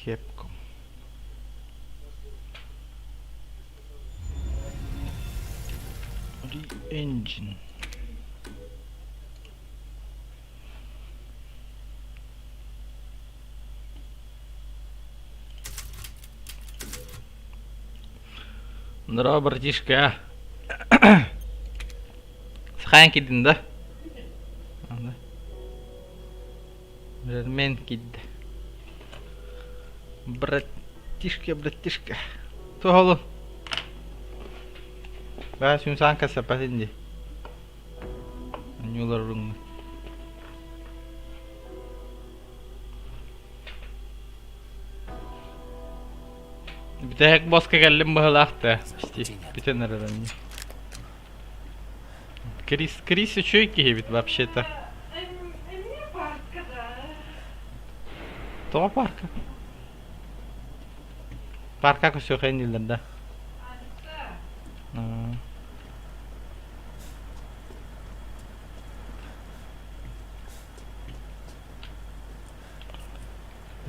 Capcom. Re-engine. Здорово, братишка. С Ханькидин, да? Жермен кид. Братишка. Тухолу. Ба сүнсан касапасинди. Анюларун. Битек боска geldim бахалахта. Битен нарадан. Крис еще и кибит вообще-то. То парка. Парка кусок хендилден да.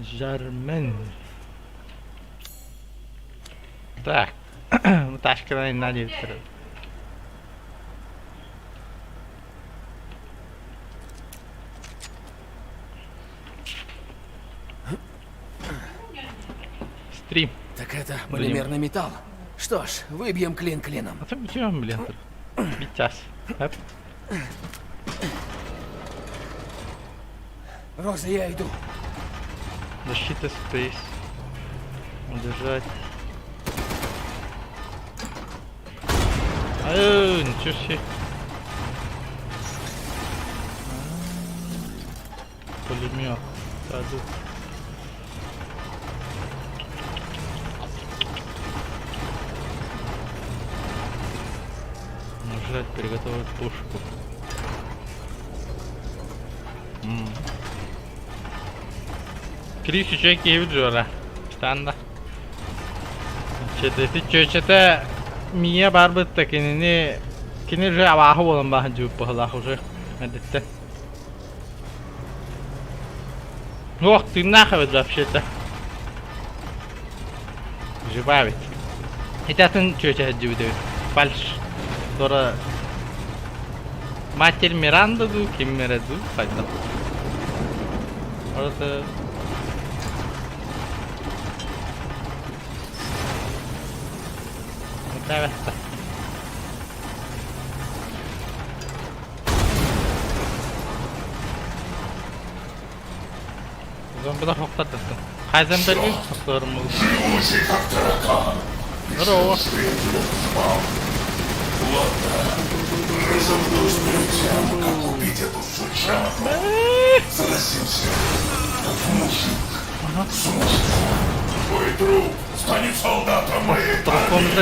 Жармен. Так. Ну ташка на надеюсь. Стрим. Так это полимерный металл. Что ж, выбьем клин клином. А то бьем, блин. Битяс. Роза, я иду. Защита спейс. Удержать. Ничего себе. Пулемет. Саду. Нажать, приготовить пушку. Крис еще киевит жора. Штанда. Что-то Мия барбытта кини же аваху болан бахан жуп бахалах уже. Адетте. Ох, ты нахуй вообще-то. Живая ведь. Это ты что-то делаешь? Фальш. Тора Матерь Миранда ду, ким Мираду, файда. Ората да. Зомбида хоқтады. Хайзенберги хоқтарым бұл. Здорово. Разобьюсь тем, как убить эту сучарку. Заразился. Твой друг станет солдатом моей армии.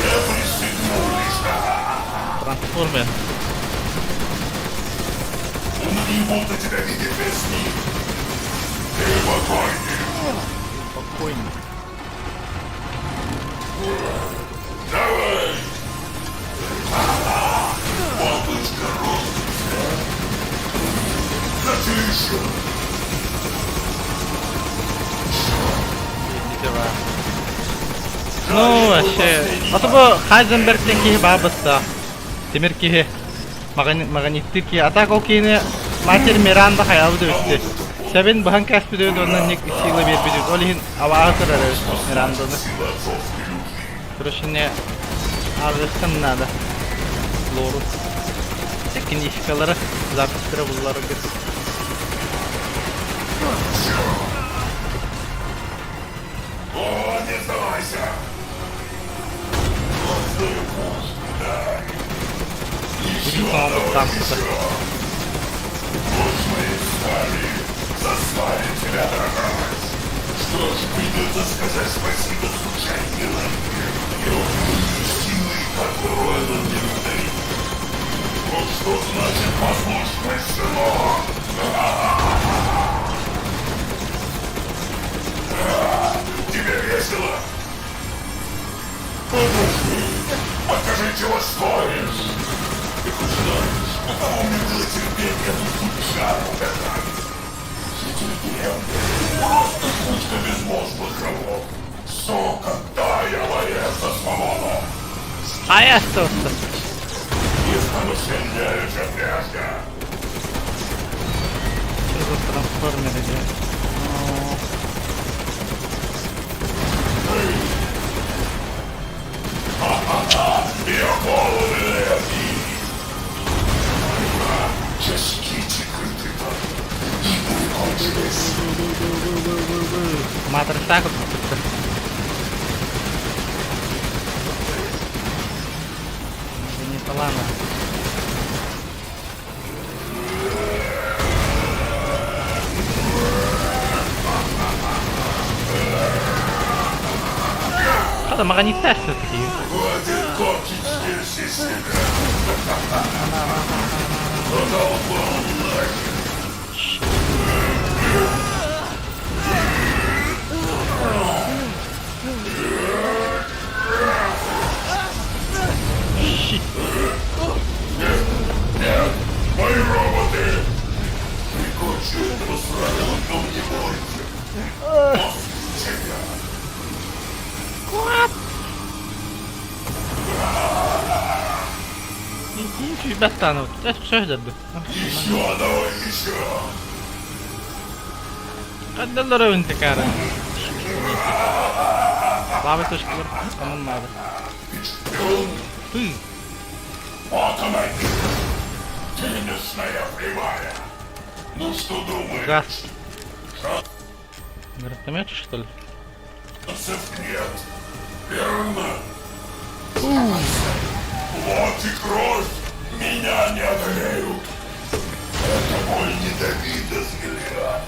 Я пристегнулись. Трансформер. Он не будто тебя видит без них. Ты спокойнее. Спокойнее. Давай! Облачко розыгрыша! Затише! Ну, вообще... А то бы Хайзенбергтен кихи бабыста. Темир кихи. Магниттир кихи. А так ол кихини Матерь Миранда хаябы дөсті. Сәбен бұхан кәспі дөйді, онан нек сила бербі дөйді. Ол ехін авағы тұрар Миранданы. Короче, не арғыстым надо. Лору. Книжкалары, запискары бұллары кет. О, не сдавайся! Будем самому танку-то. Пусть мои стали заставить тебя дрожать. Что ж, придется сказать спасибо случайно. И силой, которую он мне подарил. Вот что значит послушный сынок. Тебе весело? Покажи, чего стоишь. Ты хоть знаешь, у кого мне было терпение тут шару катать. Просто кучка безмозглых рабов. Сука, дай я воец за свободу. А я остался. И стану сильнее, чем прежде. Что за трансформеры делают? Я полон энергии. Частицы крытыта. И кончились. Матрица какая-то. Не талана. Что-то магнитная все-таки. Хватит корчить здесь из себя. Задолбал нахер. Нет, мои роботы! Прикончу этого сраного, но не больше. После тебя. Ничего тебя станут. Это что ждать? Еще, давай еще. Отдалру интекара. Слабый точка вверх, кому надо. Ты. Вот она, теннисная прямая. Ну что думаешь? Газ. Гранатомет, что ли? Шансов нет. Верно? Вот и кровь меня не одолеют. Это боль не Давида взгляд.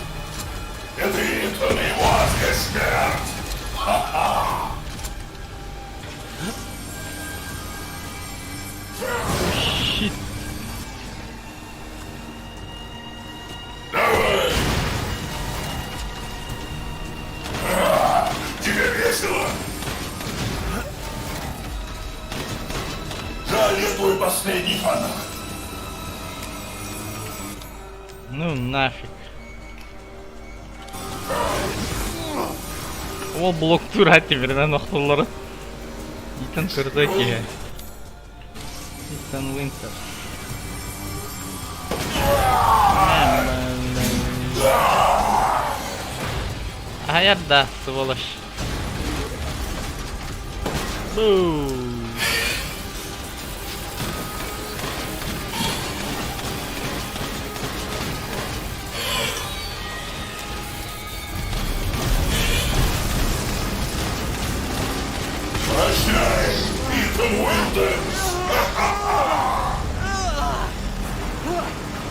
Это Итан и его адская смерть. Ха-ха. Щит. Давай. Тебе весело? Жаль, я твой последний фанат. Ну нафиг. Ол блок тура теперь ноқталары. Итан Курзаки. Итан Винтер. Аярда, сволочь. Бу. Прощай, Итан Уилденс.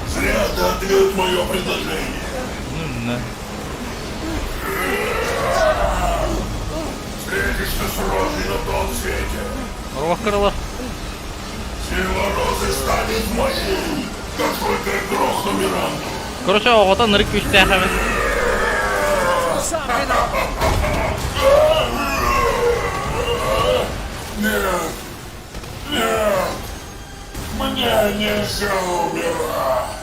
Зря ты отверг мое предложение. Ну на. Встретишься с Розой на том свете. Рокерлов. Сила Розы станет моей, как только я грохну Миранду. Короче, вот он рык вещахами. Нет, нет, мне нельзя умирать.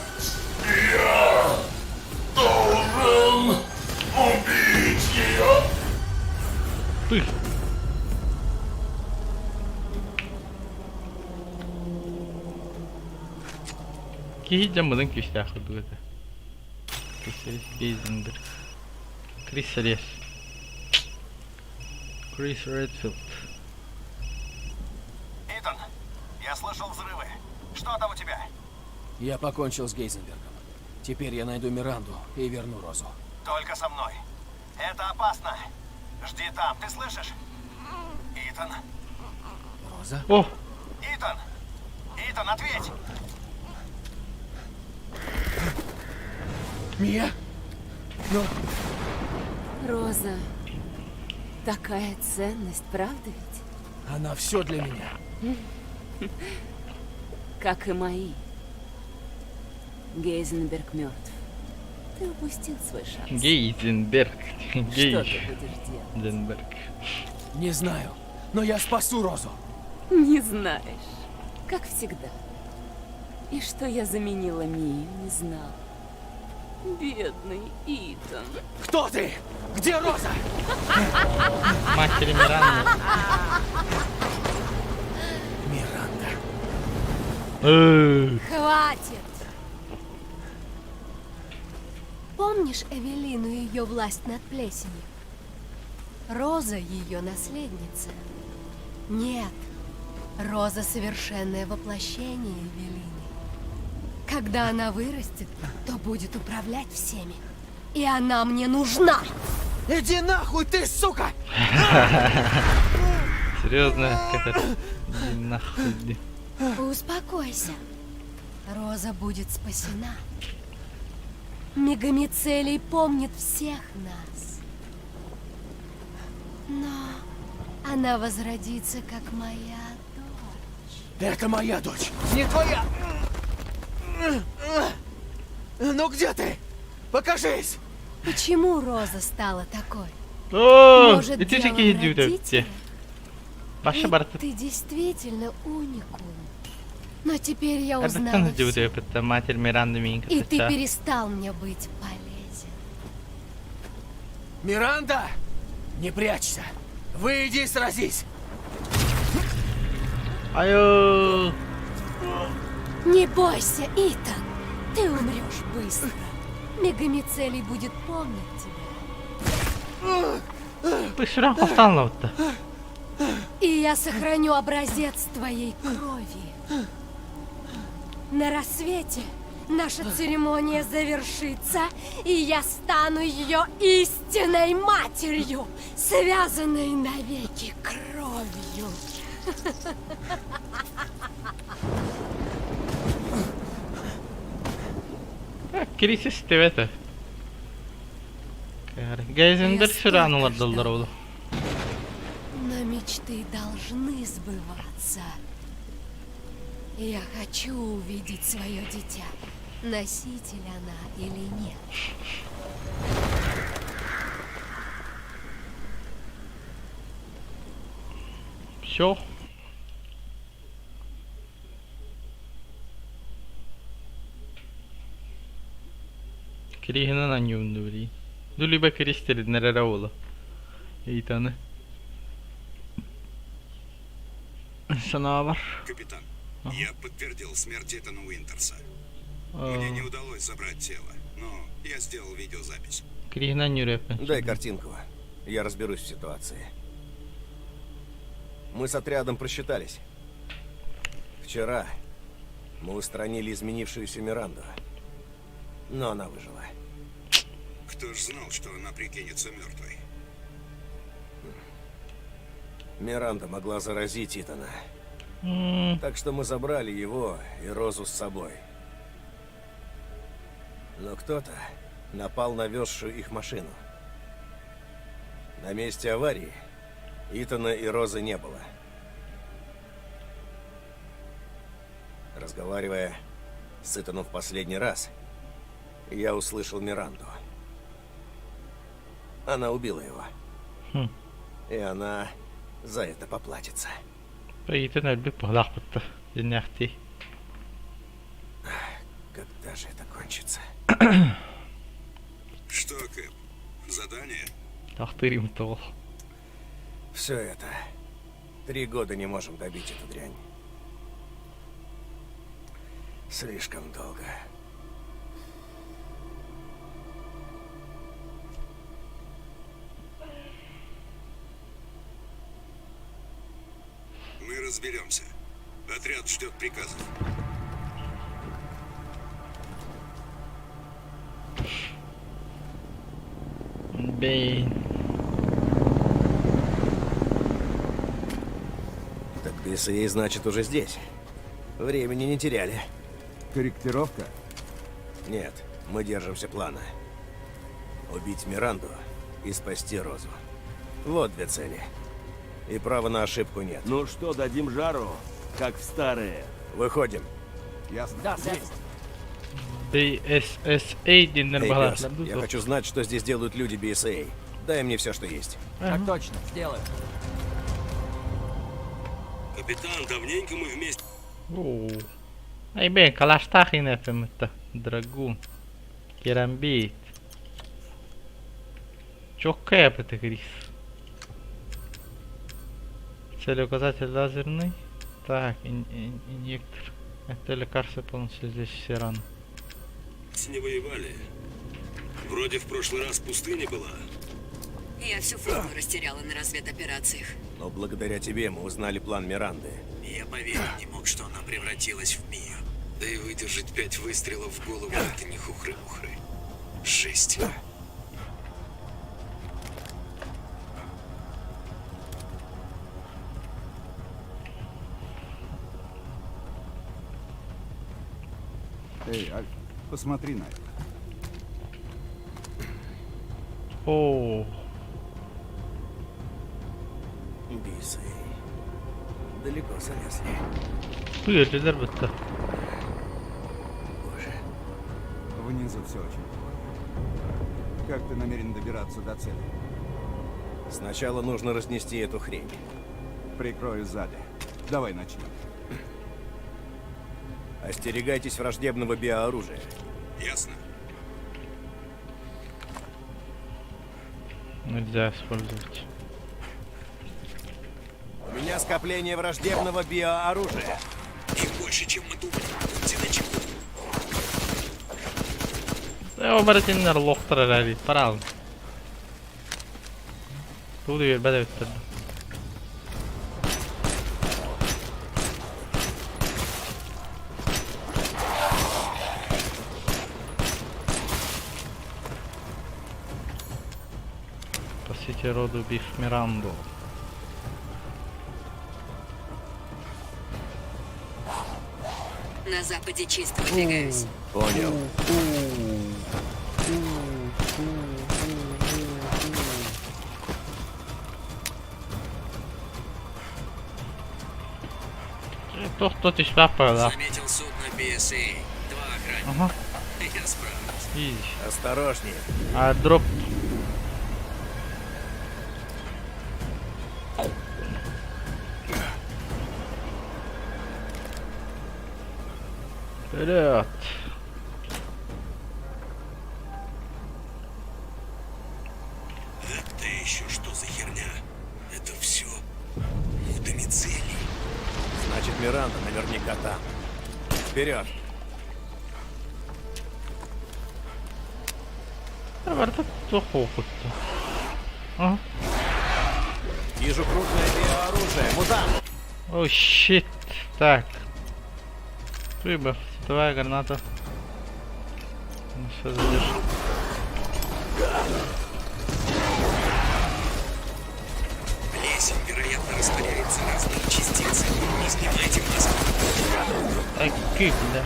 Я должен убить ее. Пых. Гейзенберг вещах вот это. Крис Гейзенберг. Крис Рес. Крис Редфилд. Итан, я слышал взрывы. Что там у тебя? Я покончил с Гейзенбергом. Теперь я найду Миранду и верну Розу. Только со мной. Это опасно. Жди там, ты слышишь? Итан? Роза? О! Итан! Итан, ответь! Мия? Но... Роза. Такая ценность, правда ведь? Она все для меня. Как и мои. Гейзенберг мертв. Ты упустил свой шанс. Гейзенберг. Что ты будешь делать? Гейзенберг. Не знаю, но я спасу Розу. Не знаешь. Как всегда. И что я заменила Мию, не знал. Бедный Итан. Кто ты? Где Роза? Матери Миранды. Миранда. Хватит! Помнишь Эвелину и ее власть над плесенью? Роза ее наследница. Нет, Роза совершенное воплощение Эвелины. Когда она вырастет, то будет управлять всеми. И она мне нужна! Иди нахуй ты, сука! Серьезно, это... Иди нахуй. Успокойся. Роза будет спасена. Мегамицелий помнит всех нас. Но она возродится, как моя дочь. Это моя дочь, не твоя! Ну где ты? Покажись! Почему Роза стала такой? О, Может, и ты дело такие в идите. родителях? Паша Ведь Барт. ты действительно уникум. Но теперь я Это узнала кто всё. идет, это матерь Миранды Минка. И ты перестал мне быть полезен. Миранда! Не прячься! Выйди и сразись! Айо. Не бойся, Итан. Ты умрешь быстро. Мегамицелий будет помнить тебя. Ты шрам останавливаться. И я сохраню образец твоей крови. На рассвете наша церемония завершится, и я стану ее истинной матерью, связанной навеки кровью. Кризис это. Гейзенберг шрам уладдалдыр. Но мечты должны сбываться. Я хочу увидеть свое дитя. Носитель она или нет. Все. Кригнан анюндури. Дулиба кристер нерераула. Эйтаны. Санавар. Капитан, я подтвердил смерть Итана Уинтерса. Мне не удалось забрать тело, но я сделал видеозапись. Кригнан юрепе. Дай картинку. Я разберусь в ситуации. Мы с отрядом просчитались. Вчера мы устранили изменившуюся Миранду. Но она выжила. Кто ж знал, что она прикинется мертвой? Миранда могла заразить Итана. Так что мы забрали его и Розу с собой. Но кто-то напал на везшую их машину. На месте аварии Итана и Розы не было. Разговаривая с Итаном в последний раз, я услышал Миранду. Она убила его. И она за это поплатится. Поитан альбик пахлахпытта. Диняхти. Когда же это кончится? Что, Кэп? Задание? Тахтырим тол. Все это. 3 года не можем добить эту дрянь. Слишком долго. Мы разберемся. Отряд ждет приказов. Бейн. Так BSA, значит, уже здесь. Времени не теряли. Корректировка? Нет, мы держимся плана. Убить Миранду и спасти Розу. Вот 2 цели. И права на ошибку нет. Ну что, дадим жару, как в старые. Выходим. Ясно. Да, сэр. BSSA динер Эй, пес, баласлар. я хочу знать, что здесь делают люди BSA. Дай мне все, что есть. Так точно, сделаю. Капитан, давненько мы вместе. Эй, бейн, калаштах инефем это. Драгун. Керамбит. Чокэп это, Крис. Цель указатель лазерный. Так, инъектор. Это лекарство полностью здесь все рано. Не воевали. Вроде в прошлый раз пустыня была. Я всю форму растеряла на разведоперациях. Но благодаря тебе мы узнали план Миранды. Я поверить не мог, что она превратилась в Мию. Да и выдержать 5 выстрелов в голову — это не хухры-мухры. Жесть. Эй, Альфа, посмотри на это. О, Бисы. Далеко залезли. Hıyırlılar bitti. Боже. Внизу все очень плохо. Как ты намерен добираться до цели? Сначала нужно разнести эту хрень. Прикрою сзади. Давай начнем. Остерегайтесь враждебного биооружия. Ясно. Нельзя использовать. У меня скопление враждебного биооружия. Их больше, чем мы думали. Будьте начеку. Ya o maratinler loktar herhalde. Para alın. Bu diyor ben de bitirdim. Спасите роду Биф Миранду. На западе чисто выдвигаюсь. Понял. Кто ты шляпа, да? Заметил судно BSA. 2 охранника. Ага, Я справлюсь. изи. Осторожнее. А дроп. Вперед. Это еще что за херня? Это все у домицилий. Значит, Миранда наверняка там. Вперед. Var da çok okuttu. Ага. Вижу крупное биооружие. Мутант. О, щит. Так. Рыба. Световая граната. Ну, все, задержи. Плесень, вероятно, растворяется разные частицы. Не снимайте маску. Таких, да.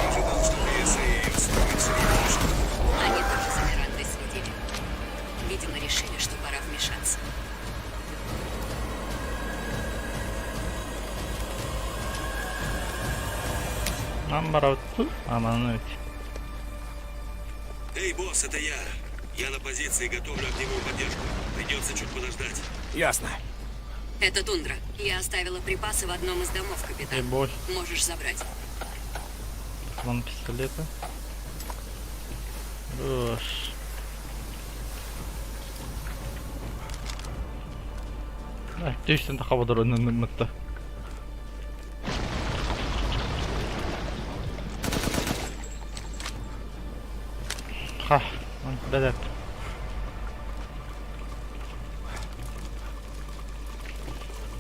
Ожидал, что BSA устроится немножко. Они тоже за Мирандой следили. Видимо, решили, что пора вмешаться. Амбарауту. Амануть. Эй, босс, это я. Я на позиции, готовлю огневую поддержку. Придется чуть подождать. Ясно. Это тундра. Я оставила припасы в одном из домов, капитан. Ебой. Можешь забрать. Вон пистолеты. Хорош. Düştün de havada önünmekte. Ha, bedel.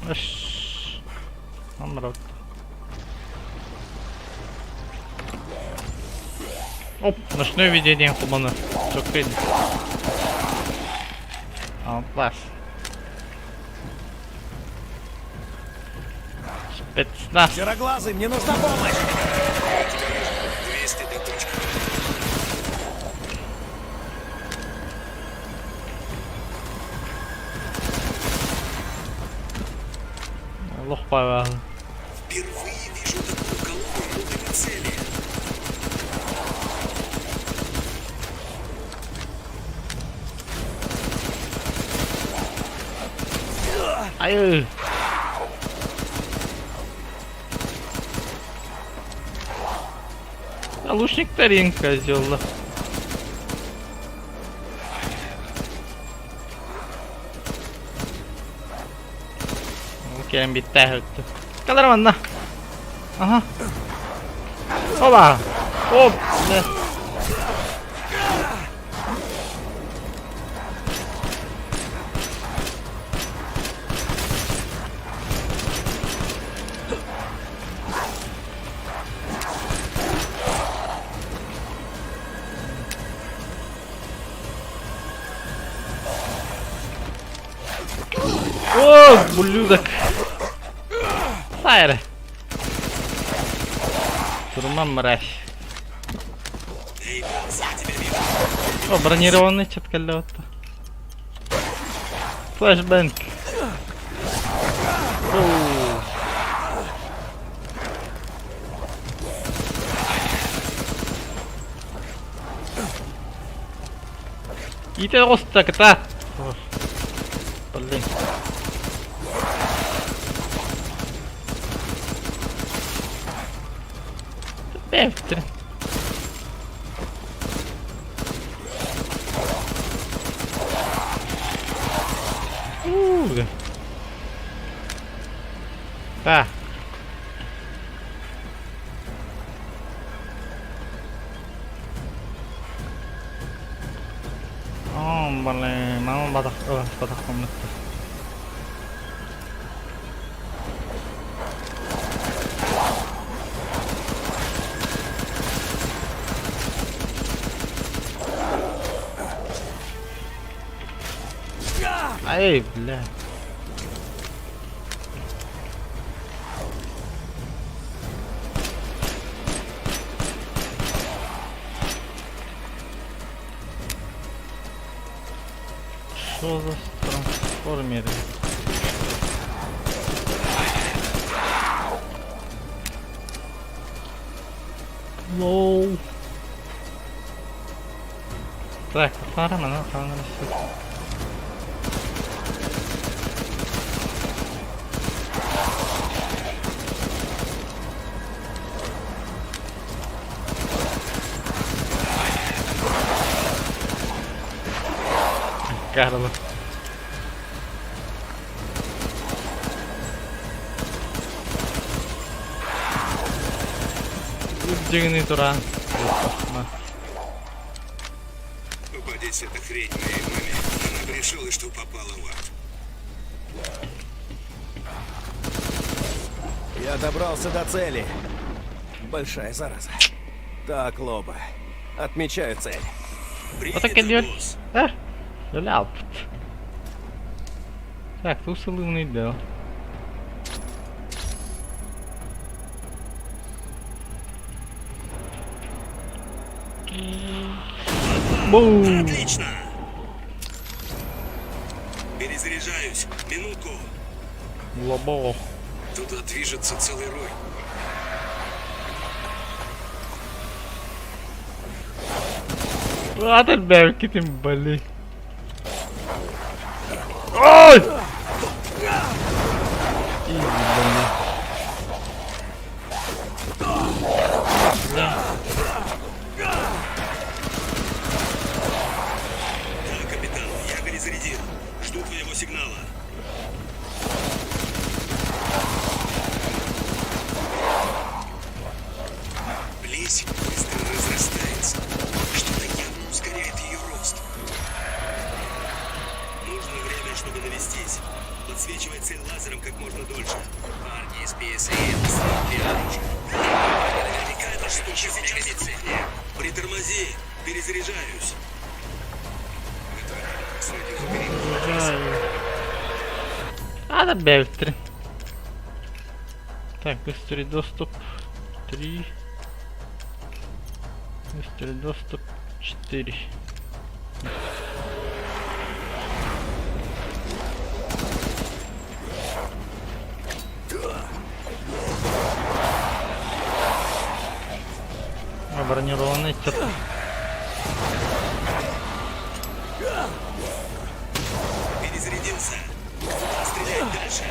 Эш. Амрот. Оп, ночное видение хумана. Чокрин. Класс. Спецназ. Сероглазый, мне нужна помощь. 200 до точки. Лох повел. Впервые вижу такую колонну на прицеле. Ай. А лучник-то ринг козёлла. Okei, bitti höttü. Kaldır bana. Aha. Hola. Hop. Ne? О, блюдок. Сайры. Турман мразь. О, бронированный что-то лёта. Флэшбэнк. И ты роста-то. Блин. Бефтер. Так. О, блин, мама батах комнатта. Ай, бля. Что за трансформеры? Лоу. Так, посмотрим, она там растет. Карло. Дигни туран. Попадись эта хрень моей маме, она бы решила, что попала в ад. Я добрался до цели. Большая зараза. Так, Лоба. Отмечаю цель. Вот так идет. А? Ляп. Так, тут сылымный дел. Бум! Отлично! Перезаряжаюсь. Минутку. Лобо. Туда движется целый рой. Hadi Berkit'im bali. Ay! İyi bali. Да, капитан, я перезарядил. Жду твоего сигнала. Плесень быстро разрастается. Что-то явно ускоряет ее рост. Нужно время, чтобы навестись. Подсвечивай цель лазером как можно дольше. Парни из PSA слили оружие. Наверняка эта штука сейчас сдохнет. Притормози, перезаряжаюсь. Hadi Berkit. Так, быстрый доступ 3. Быстрый доступ 4. Бронированный что-то. Перезарядился. Куда стрелять дальше?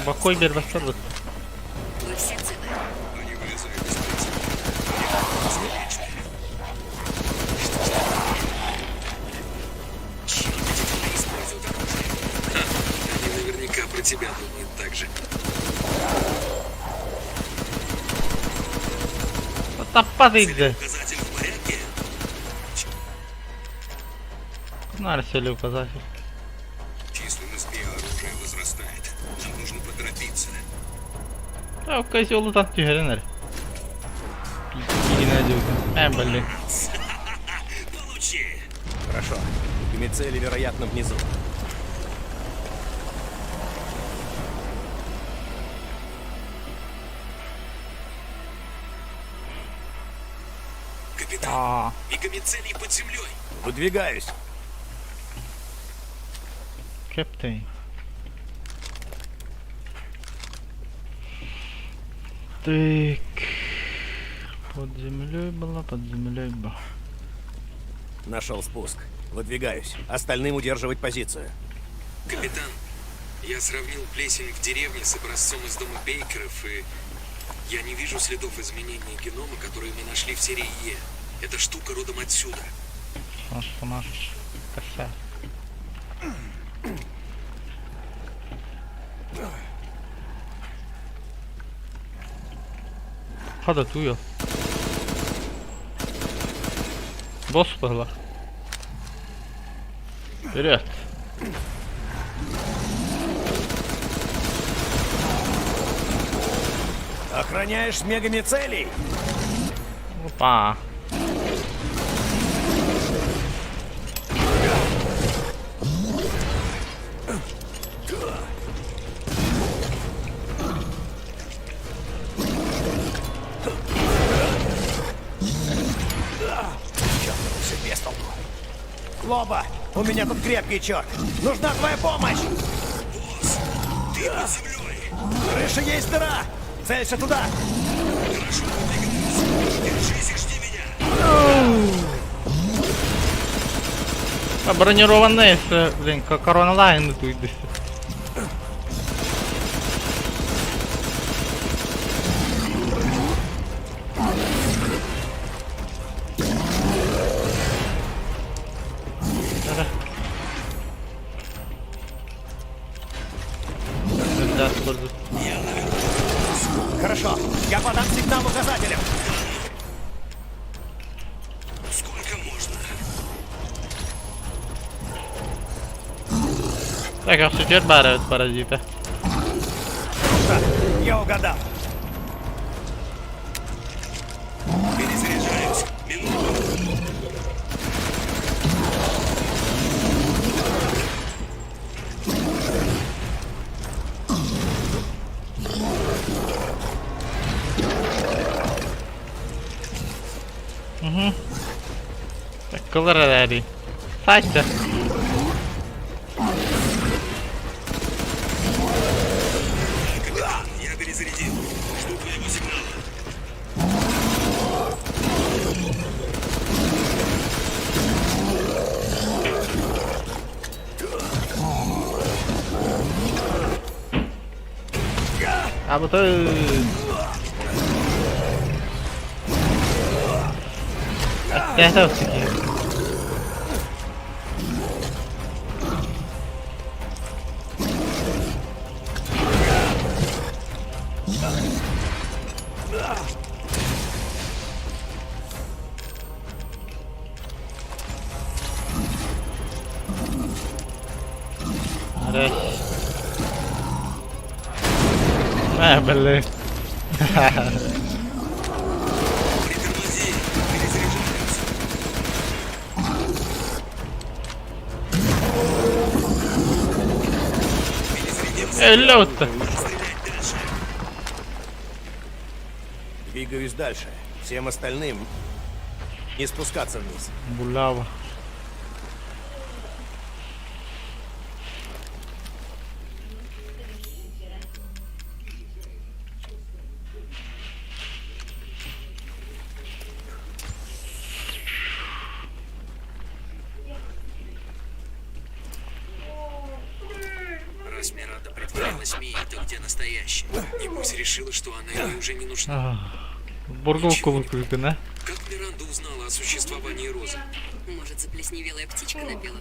Бакой бер бастырды. Вы все целы? Они вылезают из принципа. Черт, эти твари используют оружие. Ха, они наверняка про тебя думают так же. Таппадıydı. Указатель в порядке? Нарсели указатель. Численность биооружия возрастает. Нам нужно поторопиться. Ya o kızı da tüherenler. Yine diyorsun. Ben belli. Получи! Хорошо. Мицели, вероятно, внизу. Капитан, Aa. мегамицелий под землей. Выдвигаюсь. Captain. Так. Под землей была, под землей была. Нашел спуск. Выдвигаюсь. Остальным удерживать позицию. Капитан, я сравнил плесень в деревне с образцом из дома Бейкеров, и я не вижу следов изменения генома, которые мы нашли в серии Е. Эта штука родом отсюда. Nasıl kasa. Hadi tuyo. Boss было. Вперед. Охраняешь мегамицелий? Опа. Все без толку. Лоба, у меня тут крепкий черт. Нужна твоя помощь. Босс, ты под землей. В крыше есть дыра. Целься туда. Хорошо, выдвигаемся. Держись и жди меня. А бронированные, блин, как корона лайн тут идет. Хорошо, я подам сигнал указателям. Сколько можно? Так, а все теперь барают паразита. Да, я угадал. Перезаряжаюсь. Минуту. Так, колорари. Сача. Капитан, я перезарядил. Жду твоего сигнала. 아무튼 계속 지키요. 그래. 아, 별로. Притормози. Перезаряжаюсь. Перезарядился. Эллоута. Стрелять дальше. Двигаюсь дальше. Всем остальным не спускаться вниз. Булава. Раз Миранда притворялась Мией, то где настоящая? Небось решила, что она ей уже не нужна. Бурговку выкрутена. Как Миранда узнала о существовании Розы? Может, заплесневелая птичка напела?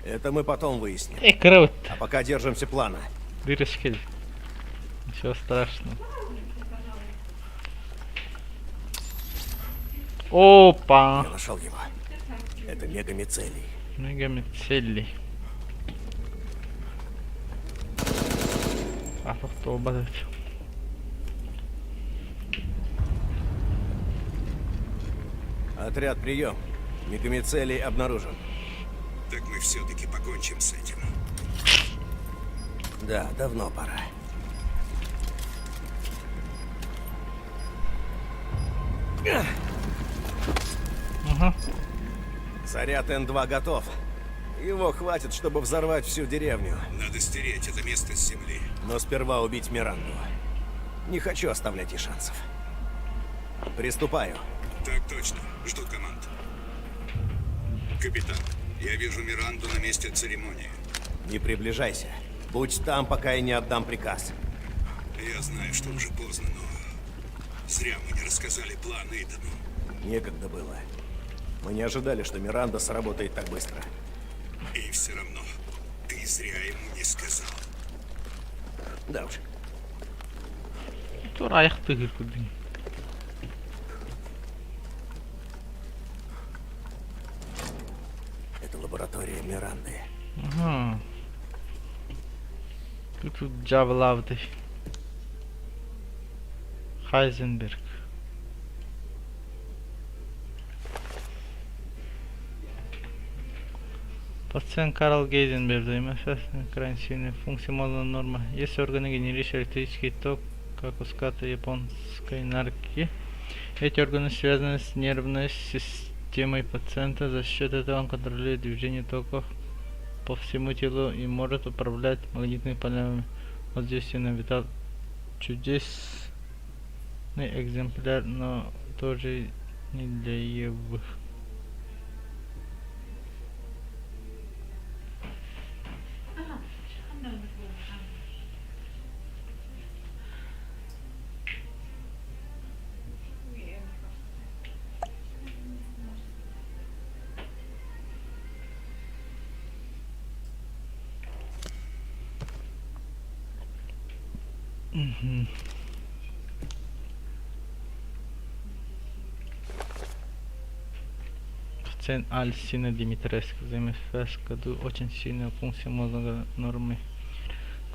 Это мы потом выясним. Круто. А пока держимся плана. Вырежки. Ничего страшного. Опа! Я нашел его. Это мегамицелий. Мегамицелли. Автобазовать. Отряд, прием. Мегамицелий обнаружен. Так мы все-таки покончим с этим. Да, давно пора. Ага. Заряд Н2 готов. Его хватит, чтобы взорвать всю деревню. Надо стереть это место с земли. Но сперва убить Миранду. Не хочу оставлять ей шансов. Приступаю. Так точно. Жду команд. Капитан, я вижу Миранду на месте церемонии. Не приближайся. Будь там, пока я не отдам приказ. Я знаю, что уже поздно, но зря мы не рассказали план Эйдену. Некогда было. Мы не ожидали, что Миранда сработает так быстро. И все равно, ты зря ему не сказал. Да уж. Тура яхты куди. Это лаборатория Миранды. Ага. Тут Джавлавды. Хайзенберг. Пациент Карл Гейзенберг занимается крайне сильной функцией мозга норма. Если органы генерируют электрический ток, как у ската японской нарки, эти органы связаны с нервной системой пациента. За счет этого он контролирует движение токов по всему телу и может управлять магнитными полями. Воздействие на витал чудесный экземпляр, но тоже не для Евы. Пациент Альсина Димитресcu занимается очень сильная функция мозга нормы.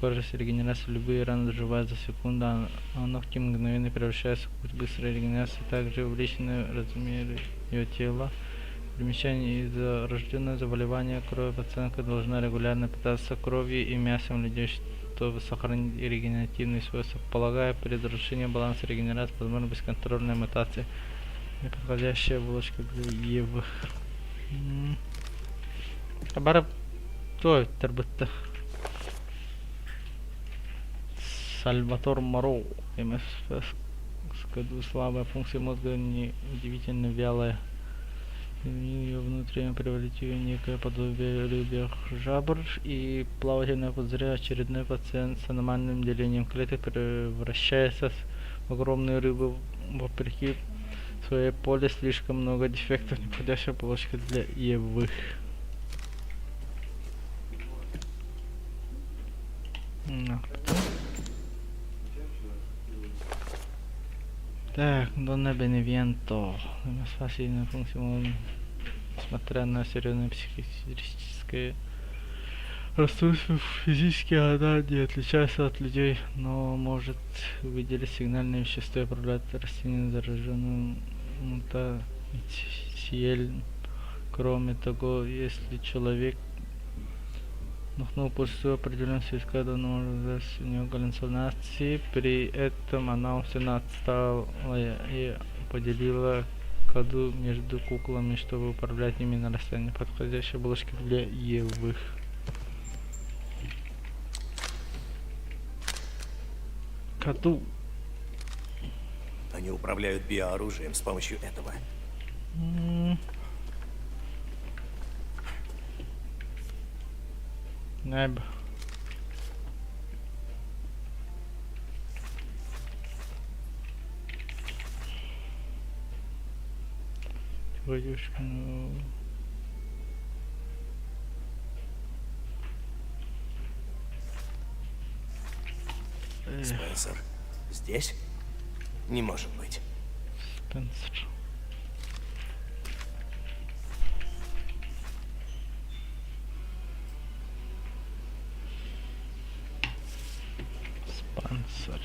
Кожа с регенерацией, любые раны заживают за секунду, а ногти мгновенно превращаются в путь быстрой регенерации. Также увеличены размеры ее тела. Примечание: из-за рожденного заболевания крови пациентка должна регулярно питаться кровью и мясом людей, чтобы сохранить регенеративные свойства. Полагая, при разрушении баланса регенерации возможно бесконтрольная мутация. Неподходящая оболочка для Евы. Абара той тарбытта. Сальватор Моро. МСФ. Скаду слабая функция мозга, неудивительно вялая. Ее внутренне превратили в некое подобие рыбьих жабр и плавательного пузыря. Очередной пациент с аномальным делением клеток превращается в огромную рыбу. Вопреки своей поле слишком много дефектов, неподходящая оболочка для Евы. Так, Донна Беневенто. Спасительная функция, несмотря на серьезное психическое расстройство, физически она не отличается от людей, но может выделить сигнальные вещества и управлять растением, зараженным мутацией. Кроме того, если человек нахнул пустую определенную связка, то может у него галлюцинации. При этом она умственно отстала и поделила коду между куклами, чтобы управлять ими на расстоянии. Подходящая оболочка для Евы. Коду. Они управляют биооружием с помощью этого. Небо. Воюшка, ну... Спенсер, здесь? Не может быть. Спенсер. Спенсер.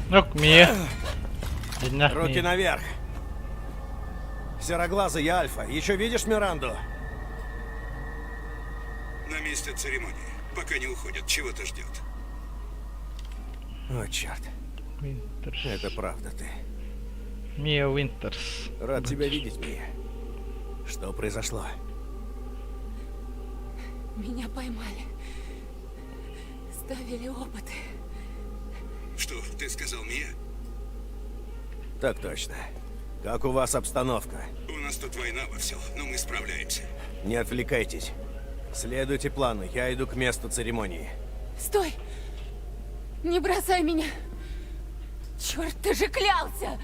Yok Mia. Dinle Руки Mia. наверх. Сероглазый, я Альфа. Еще видишь Миранду? На месте церемонии. Пока не уходят, чего-то ждет. О, черт. Winters. Это правда ты. Mia Winters. Рад тебя видеть, Мия. Что произошло? Меня поймали. Ставили опыты. Что, ты сказал Мия? Так точно. Как у вас обстановка? У нас тут война во всем, но мы справляемся. Не отвлекайтесь. Следуйте плану, я иду к месту церемонии. Стой! Не бросай меня! Черт, ты же клялся!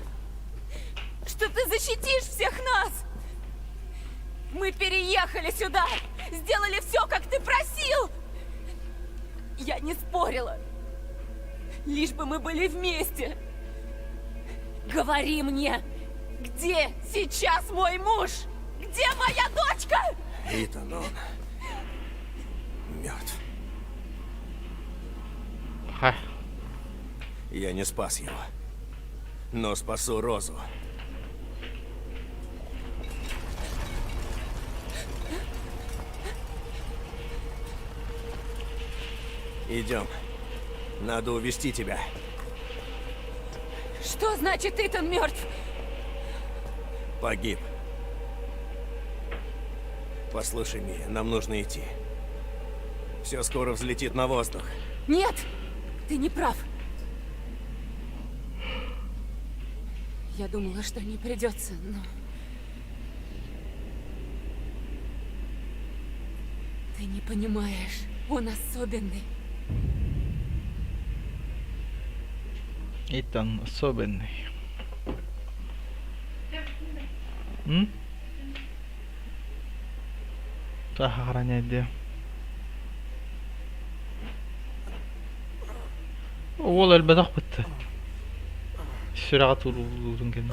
Что ты защитишь всех нас! Мы переехали сюда! Сделали все, как ты просил! Я не спорила. Лишь бы мы были вместе. Говори мне, где сейчас мой муж? Где моя дочка? Итан, он мертв. Ха. Я не спас его, но спасу Розу. Идем. Надо увести тебя. Что значит Итан мертв? Погиб. Послушай, Мия, нам нужно идти. Все скоро взлетит на воздух. Нет, ты не прав. Я думала, что не придется, но... Ты не понимаешь, он особенный. Итан особенный. М? Так охранять где? Ол әлбәт бітті. Сүрәғат ұрудың кені.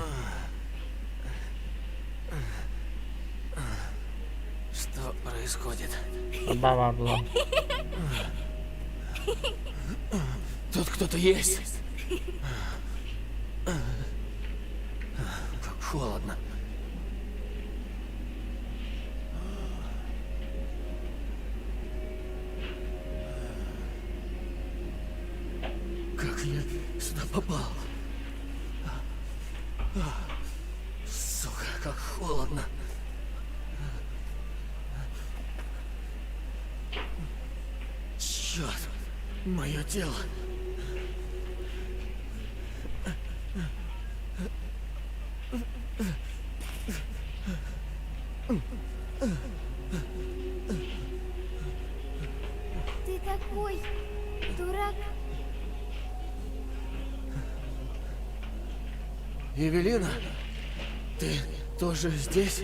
Что происходит? Баба бұлан. Тут кто-то есть. Как холодно. Как я сюда попал? Сука, как холодно. Черт, мое тело. Ты такой дурак. Евелина, ты тоже здесь?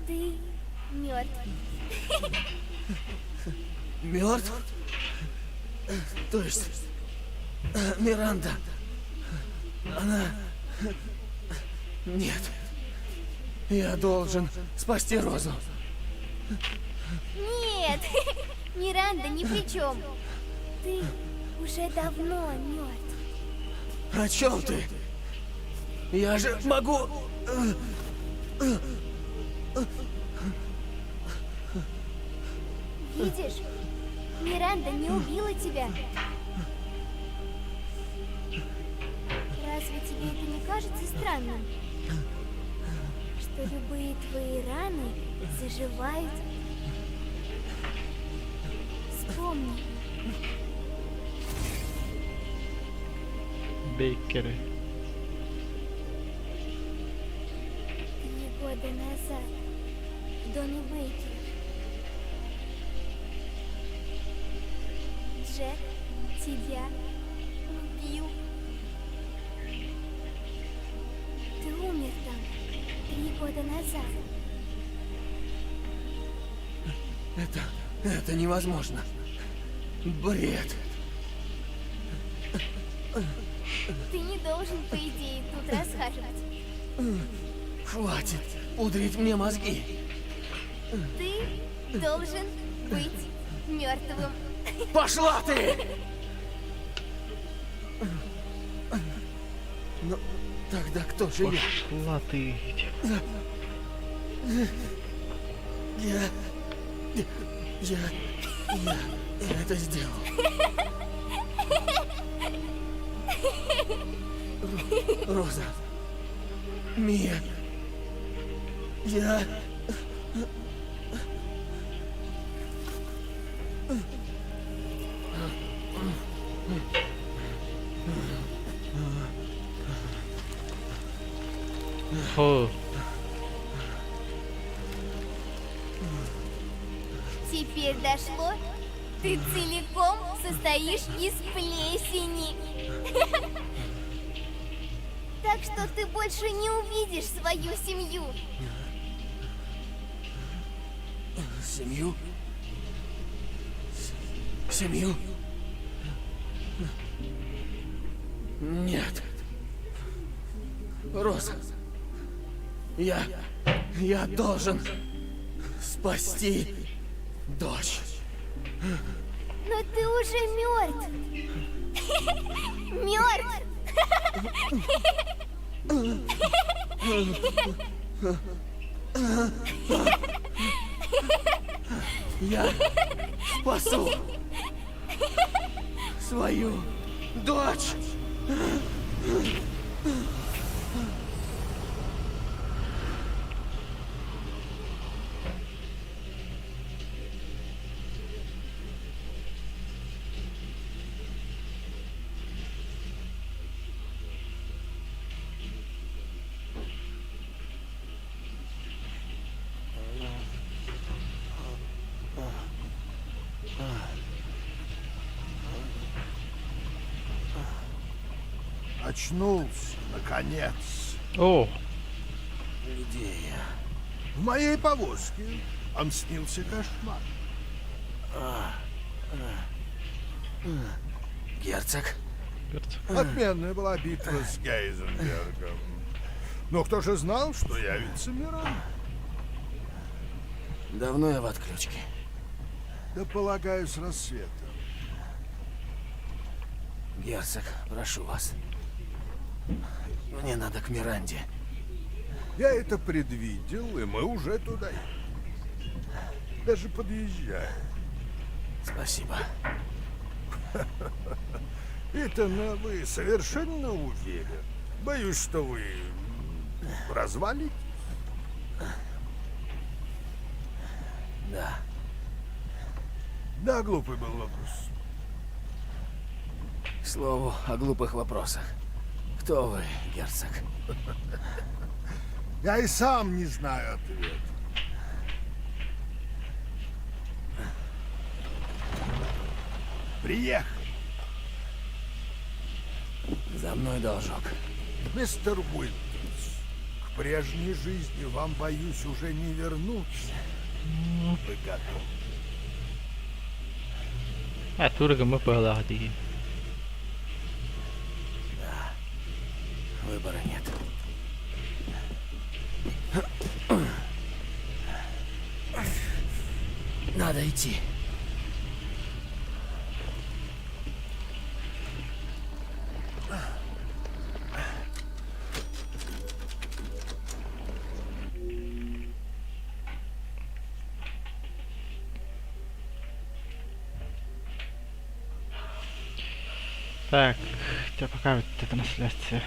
Ты мертв. Мертв? То есть Миранда, она... Нет. Я должен спасти Розу. Нет, Миранда ни при чем. Ты уже давно мертв. О чем ты? Я же могу... Видишь, Миранда не убила тебя. Разве тебе это не кажется странным? Что любые твои раны заживают? Вспомни. Бейкеры. 3 года назад в доме Бейкера. Джек тебя убил. Ты умер там 3 года назад. Это невозможно. Бред. Ты не должен, по идее, тут расхаживать. Хватит пудрить мне мозги. Ты должен быть мертвым. Пошла ты! Ну, тогда кто же я? Пошла ты. Я это сделал. Роза. Мия. Я... Фу. Теперь дошло? Ты целиком состоишь из плесени. Так что ты больше не увидишь свою семью. Семью? Семью? Нет. Роза. Я должен спасти дочь. Но ты уже мертв. Мертв. Я спасу свою дочь. Очнулся, наконец. О, Где я? В моей повозке вам снился кошмар. Герцог? Отменная была битва с Гейзенбергом. Но кто же знал, что явится Миранда? Давно я в отключке. Да, полагаю, с рассветом. Герцог, прошу вас. Мне надо к Миранде. Я это предвидел, и мы уже туда едем. Даже подъезжаем. Спасибо. Итан, вы совершенно уверен? Боюсь, что вы развалитесь. Да. Да, глупый был вопрос. К слову о глупых вопросах. Кто вы, герцог? Я и сам не знаю ответ. Приехали. За мной должок. Мистер Уинтерс, к прежней жизни вам, боюсь, уже не вернуться. Вы готовы? турга мы погладили. Выбора нет. Надо идти. Так, тебя пока вот эта трансляция.